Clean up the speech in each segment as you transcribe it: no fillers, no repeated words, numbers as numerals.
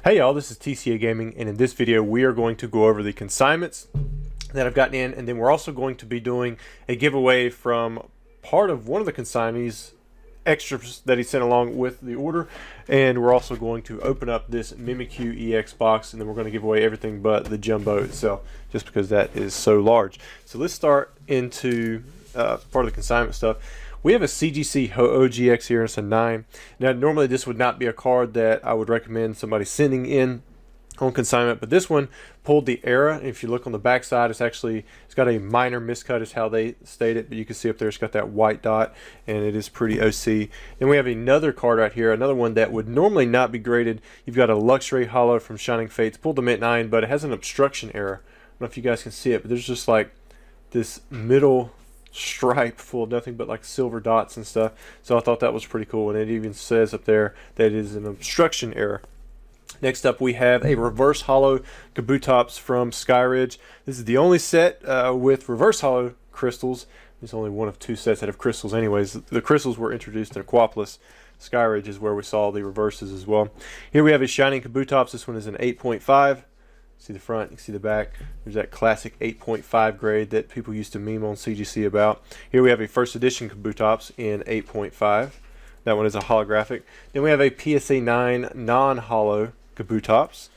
Hey y'all, this is TCA Gaming, and in this video we are going to go over the consignments that I've gotten in, and then we're also going to be doing a giveaway from part of one of the consignees extras that he sent along with the order, and we're also going to open up this Mimikyu Ex box, and then we're going to give away everything but the jumbo itself, just because that is so large. So let's start into part of the consignment stuff. We have a CGC Ho-Oh GX here, and it's a 9. Now, normally this would not be a card that I would recommend somebody sending in on consignment, but this one pulled the era. If you look on the back side, it's got a minor miscut is how they state it, but you can see up there it's got that white dot, and it is pretty OC. Then we have another card right here, another one that would normally not be graded. You've got a Luxury Holo from Shining Fates, pulled the mint 9, but it has an obstruction error. I don't know if you guys can see it, but there's just like this middle stripe full of nothing but like silver dots and stuff. So I thought that was pretty cool, and it even says up there that it is an obstruction error. Next up, we have a reverse holo Kabutops from Skyridge. This is the only set with reverse holo crystals. There's only one of two sets that have crystals anyways. The crystals were introduced in Aquapolis. Skyridge is where we saw the reverses as well. Here we have a shining Kabutops. This one is an 8.5. See the front, you can see the back. There's that classic 8.5 grade that people used to meme on CGC about. Here we have a first edition Kabutops in 8.5. That one is a holographic. Then we have a PSA 9 non-holo Kabutops.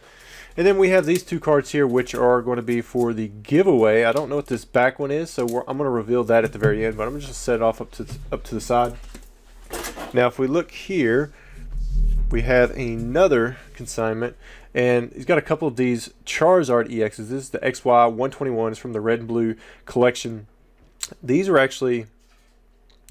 And then we have these two cards here, which are going to be for the giveaway. I don't know what this back one is, so I'm going to reveal that at the very end, but I'm going to just set it off up to the side. Now, if we look here, we have another consignment, and he's got a couple of these Charizard EXs. This is the XY 121. It's from the red and blue collection. These are actually,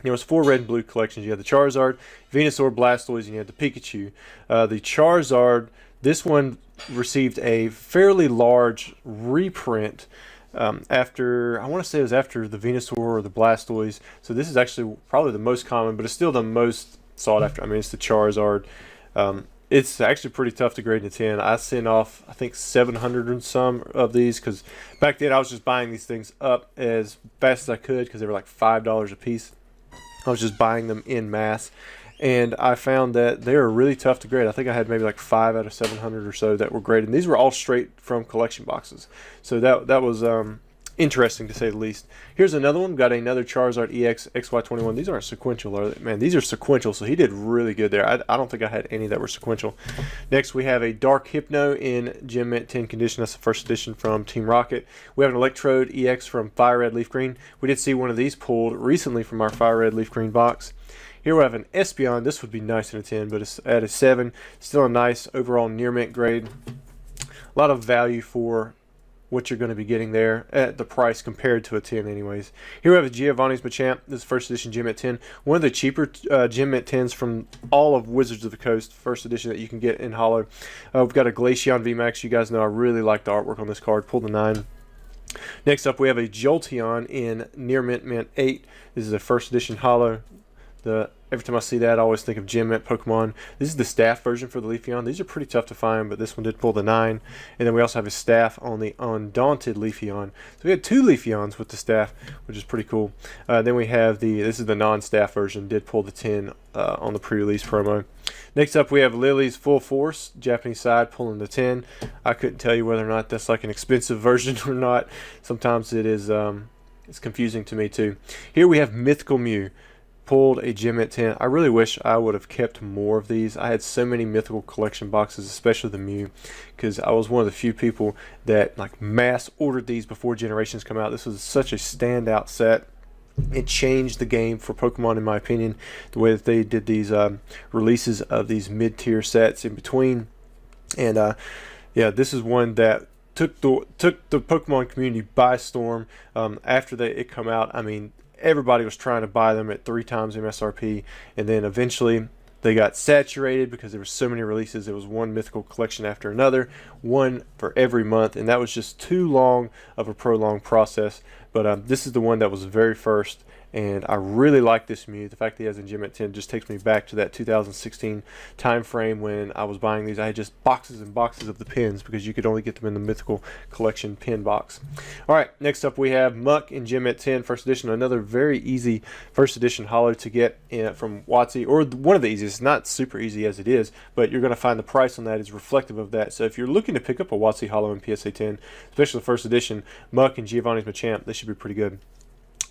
it's 4 red and blue collections. You have the Charizard, Venusaur, Blastoise, and you have the Pikachu. The Charizard, this one received a fairly large reprint after, I want to say it was after the Venusaur or the Blastoise. So this is actually probably the most common, but it's still the most sought after. I mean, it's the Charizard. It's actually pretty tough to grade in 10. I sent off, I think, 700 and some of these, because back then I was just buying these things up as fast as I could because they were like $5 a piece. I was just buying them in mass, and I found that they are really tough to grade. I think I had maybe like 5 out of 700 or so that were graded. And these were all straight from collection boxes, so that was interesting to say the least. Here's another one. Got another Charizard EX XY21. These aren't sequential, are they? Man, these are sequential, so he did really good there. I don't think I had any that were sequential. Next, we have a Dark Hypno in Gem Mint 10 condition. That's the first edition from Team Rocket. We have an Electrode EX from Fire Red Leaf Green. We did see one of these pulled recently from our Fire Red Leaf Green box. Here we have an Espeon. This would be nice in a 10, but it's at a 7. Still a nice overall near mint grade. A lot of value for what you're going to be getting there at the price compared to a 10 anyways. Here we have a Giovanni's Machamp. This is first edition Gem Mint 10. One of the cheaper Gem Mint 10s from all of Wizards of the Coast, first edition that you can get in holo. We've got a Glaceon VMAX. You guys know I really like the artwork on this card. Pull the 9. Next up, we have a Jolteon in Near Mint 8. This is a first edition holo. Every time I see that, I always think of Gem Mint Pokemon. This is the staff version for the Leafeon. These are pretty tough to find, but this one did pull the 9. And then we also have a staff on the Undaunted Leafeon. So we had 2 Leafeons with the staff, which is pretty cool. Then we have this is the non-staff version, did pull the 10 on the pre-release promo. Next up, we have Lily's Full Force, Japanese side, pulling the 10. I couldn't tell you whether or not that's like an expensive version or not. Sometimes it is, it's confusing to me too. Here we have Mythical Mew. Pulled a Gem Mint 10. I really wish I would have kept more of these. I had so many mythical collection boxes, especially the Mew, because I was one of the few people that like mass ordered these before Generations come out. This was such a standout set. It changed the game for Pokemon, in my opinion, the way that they did these releases of these mid-tier sets in between. And yeah, this is one that took the Pokemon community by storm. After it come out, I mean, everybody was trying to buy them at 3 times MSRP, and then eventually they got saturated because there were so many releases. It was one mythical collection after another, one for every month, and that was just too long of a prolonged process. But this is the one that was very first, and I really like this Mew. The fact that he has a gem at 10 just takes me back to that 2016 time frame when I was buying these. I had just boxes and boxes of the pins because you could only get them in the Mythical Collection pin box. Alright, next up we have Muck in gem at 10 first edition. Another very easy first edition holo to get from WotC, or one of the easiest. Not super easy as it is, but you're going to find the price on that is reflective of that. So if you're looking to pick up a WotC holo in PSA 10, especially the first edition, Muck and Giovanni's Machamp, they should be pretty good.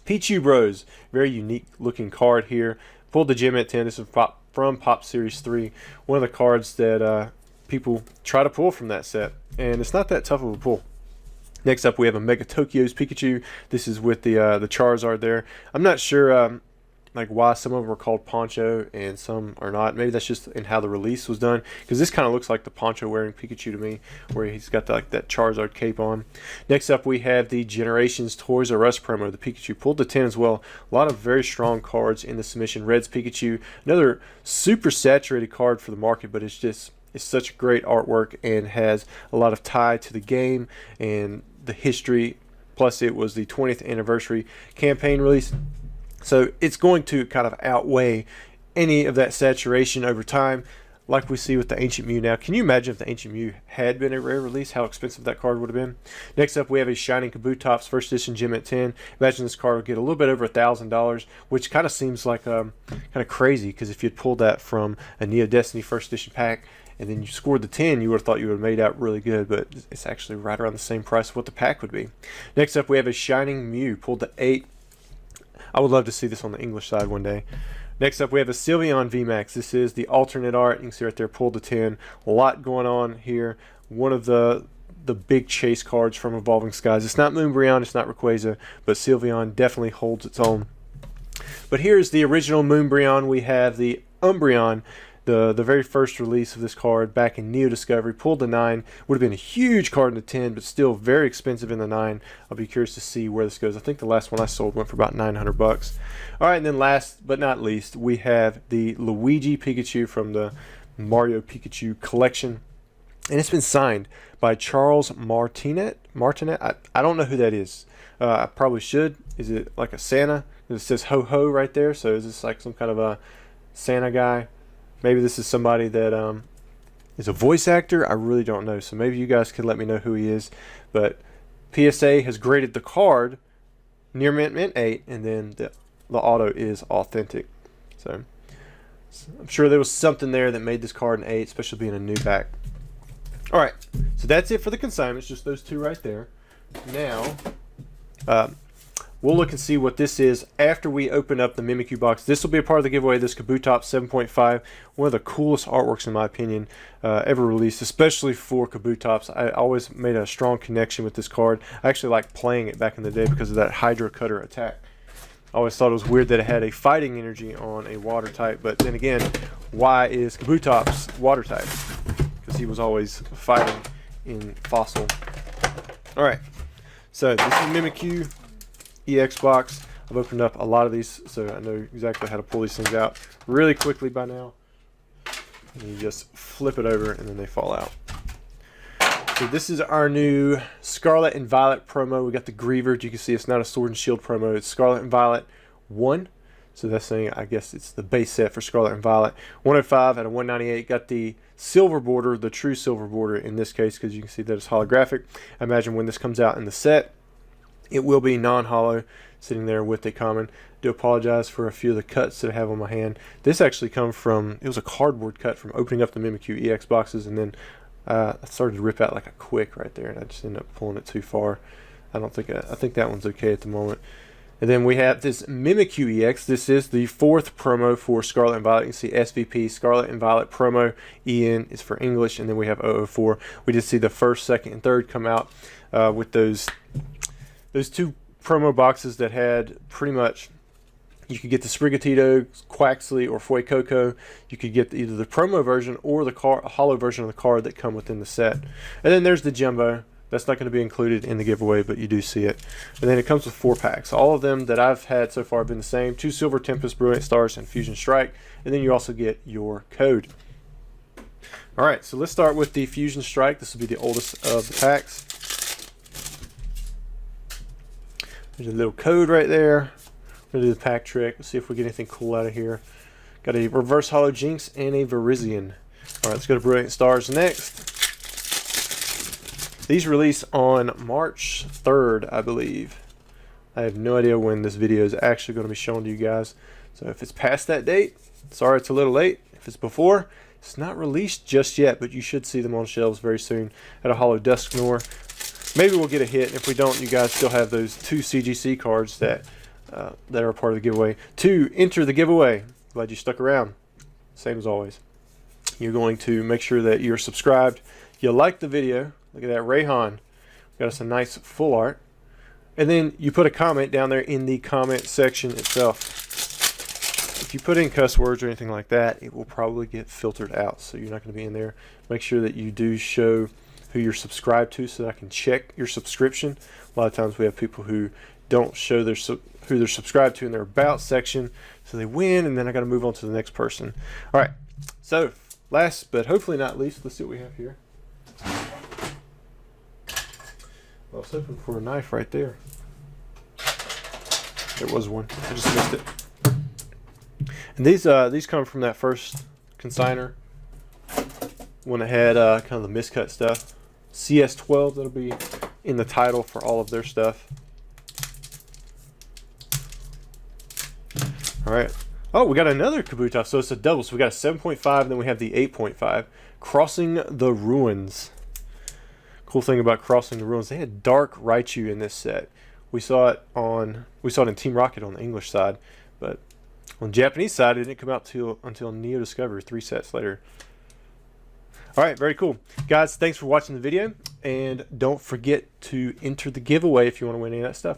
Pichu Bros, very unique looking card here. Pulled the gem at 10. This is from Pop Series 3. One of the cards that people try to pull from that set, and it's not that tough of a pull. Next up we have a Mega Tokyo's Pikachu. This is with the Charizard there. I'm not sure like why some of them are called Poncho and some are not. Maybe that's just in how the release was done, because this kind of looks like the Poncho wearing Pikachu to me, where he's got like that Charizard cape on. Next up we have the Generations Toys R Us promo. The Pikachu pulled the 10 as well. A lot of very strong cards in the submission. Red's Pikachu, another super saturated card for the market, but it's such great artwork and has a lot of tie to the game and the history. Plus it was the 20th anniversary campaign release, so it's going to kind of outweigh any of that saturation over time, like we see with the Ancient Mew now. Can you imagine if the Ancient Mew had been a rare release, how expensive that card would have been? Next up, we have a Shining Kabutops first edition gem at 10. Imagine this card would get a little bit over $1,000, which kind of seems like kind of crazy, because if you'd pulled that from a Neo Destiny first edition pack and then you scored the 10, you would have thought you would have made out really good, but it's actually right around the same price of what the pack would be. Next up, we have a Shining Mew, pulled the 8. I would love to see this on the English side one day. Next up we have a Sylveon VMAX. This is the alternate art. You can see right there, pulled the 10. A lot going on here. One of the big chase cards from Evolving Skies. It's not Moonbreon, it's not Rayquaza, but Sylveon definitely holds its own. But here's the original Moonbreon. We have the Umbreon, the very first release of this card back in Neo Discovery. Pulled the 9. Would have been a huge card in the 10, but still very expensive in the 9. I'll be curious to see where this goes. I think the last one I sold went for about $900. Alright, and then last but not least, we have the Luigi Pikachu from the Mario Pikachu collection. And it's been signed by Charles Martinet. I don't know who that is. I probably should. Is it like a Santa? It says ho ho right there. So is this like some kind of a Santa guy? Maybe this is somebody that is a voice actor. I really don't know. So maybe you guys could let me know who he is. But PSA has graded the card near mint 8, and then the auto is authentic. So I'm sure there was something there that made this card an 8, especially being a new pack. Alright, so that's it for the consignments, just those two right there. Now, we'll look and see what this is after we open up the Mimikyu box. This will be a part of the giveaway, this Kabutops 7.5. One of the coolest artworks, in my opinion, ever released, especially for Kabutops. I always made a strong connection with this card. I actually liked playing it back in the day because of that Hydro Cutter attack. I always thought it was weird that it had a fighting energy on a water type, but then again, why is Kabutops water type? Because he was always fighting in Fossil. Alright, so this is Mimikyu Ex box. I've opened up a lot of these, so I know exactly how to pull these things out really quickly by now. And you just flip it over and then they fall out. So this is our new Scarlet and Violet promo. We got the Griever. You can see it's not a Sword and Shield promo. It's Scarlet and Violet 1. So that's saying, I guess it's the base set for Scarlet and Violet. 105 out of 198. Got the silver border, the true silver border in this case, because you can see that it's holographic. I imagine when this comes out in the set, it will be non-holo, sitting there with a common. Do apologize for a few of the cuts that I have on my hand. This actually comes from, it was a cardboard cut from opening up the Mimikyu EX boxes, and then I started to rip out like a quick right there, and I just ended up pulling it too far. I think that one's okay at the moment. And then we have this Mimikyu EX. This is the 4th promo for Scarlet and Violet. You can see SVP, Scarlet and Violet promo. EN is for English, and then we have 004. We did see the 1st, 2nd, and 3rd come out with those two promo boxes that had pretty much, you could get the Sprigatito, Quaxley, or Fuecoco. You could get either the promo version or the holo version of the card that come within the set. And then there's the Jumbo. That's not going to be included in the giveaway, but you do see it. And then it comes with 4 packs. All of them that I've had so far have been the same. 2 Silver Tempest, Brilliant Stars, and Fusion Strike. And then you also get your code. Alright, so let's start with the Fusion Strike. This will be the oldest of the packs. There's a little code right there. Gonna do the pack trick. Let's see if we get anything cool out of here. Got a reverse hollow Jinx and a Virizion. All right, let's go to Brilliant Stars next. These release on March 3rd, I believe. I have no idea when this video is actually going to be shown to you guys. So if it's past that date, sorry it's a little late. If it's before, it's not released just yet, but you should see them on shelves very soon at a Hollow Dusknoir. Maybe we'll get a hit. If we don't, you guys still have those 2 CGC cards that are a part of the giveaway. To enter the giveaway, glad you stuck around. Same as always. You're going to make sure that you're subscribed. You like the video. Look at that, Rayhan. Got us a nice full art. And then you put a comment down there in the comment section itself. If you put in cuss words or anything like that, it will probably get filtered out, so you're not going to be in there. Make sure that you do show who you're subscribed to so that I can check your subscription. A lot of times we have people who don't show who they're subscribed to in their about section, so they win, and then I got to move on to the next person. All right, so last but hopefully not least, let's see what we have here. Well, I was hoping for a knife right there. There was one. I just missed it. And these come from that first consigner when it had kind of the miscut stuff. CS12, that'll be in the title for all of their stuff. All right. Oh, we got another Kabutops, so it's a double. So we got a 7.5, and then we have the 8.5. Crossing the Ruins. Cool thing about Crossing the Ruins, they had Dark Raichu in this set. We saw it in Team Rocket on the English side, but on the Japanese side, it didn't come out until Neo Discovery 3 sets later. All right, very cool. Guys, thanks for watching the video, and don't forget to enter the giveaway if you want to win any of that stuff.